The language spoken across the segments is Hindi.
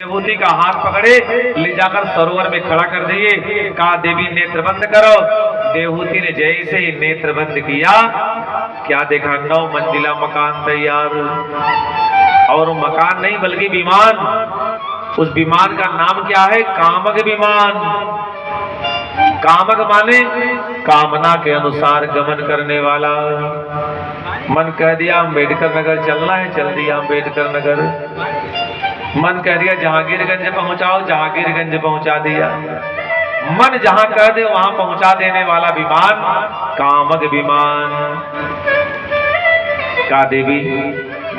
देवहूति का हाथ पकड़े ले जाकर सरोवर में खड़ा कर दिए। कहा देवी नेत्र बंद करो। देवहूति ने जैसे ही नेत्र बंद किया, क्या देखा, 9 मंजिला मकान तैयार। और मकान नहीं बल्कि विमान। उस विमान का नाम क्या है? कामक विमान। कामक माने कामना के अनुसार गमन करने वाला। मन कह दिया अम्बेडकर नगर चलना है, चल दिया अम्बेडकर नगर। मन कह दिया जहांगीरगंज पहुंचाओ, जहांगीरगंज पहुंचा दिया। मन जहां कह दे वहां पहुंचा देने वाला विमान कामक विमान। का देवी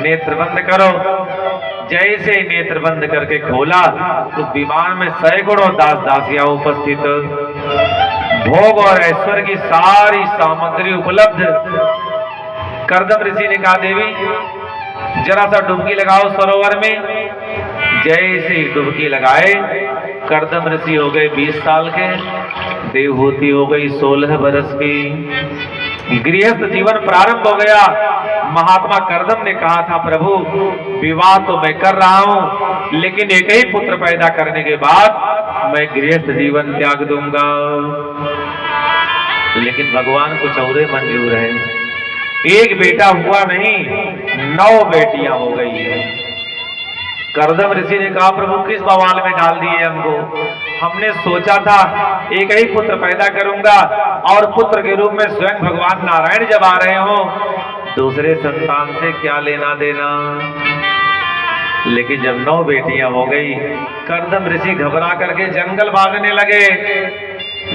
नेत्र बंद करो। जैसे ही नेत्र बंद करके खोला, उस विमान में सैकड़ों दास दासियां उपस्थित, भोग और ऐश्वर्य की सारी सामग्री उपलब्ध। कर्दम ऋषि ने कहा देवी जरा सा डुबकी लगाओ सरोवर में। जैसे ही डुबकी लगाए, कर्दम ऋषि हो गए 20 साल के, देवहूति हो गई 16 बरस की। गृहस्थ जीवन प्रारंभ हो गया। महात्मा कर्दम ने कहा था प्रभु विवाह तो मैं कर रहा हूं, लेकिन एक ही पुत्र पैदा करने के बाद मैं गृहस्थ जीवन त्याग दूंगा। लेकिन भगवान कुछ और मंजूर है। एक बेटा हुआ नहीं, 9 बेटियां हो गई। कर्दम ऋषि ने कहा प्रभु किस बवाल में डाल दिए हमको। हमने सोचा था एक ही पुत्र पैदा करूंगा और पुत्र के रूप में स्वयं भगवान नारायण जब आ रहे हो, दूसरे संतान से क्या लेना देना। लेकिन जब 9 बेटियां हो गई, कर्दम ऋषि घबरा करके जंगल भागने लगे।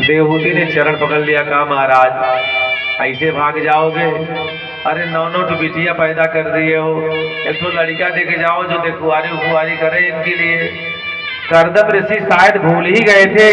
देवहूति ने चरण पकड़ लिया, कहा महाराज ऐसे भाग जाओगे? अरे 9 बिटियां पैदा कर दिए हो, एक तो लड़का देके जाओ जो देखुआरी उखुआरी करे इनके लिए। कर्दम ऋषि शायद भूल ही गए थे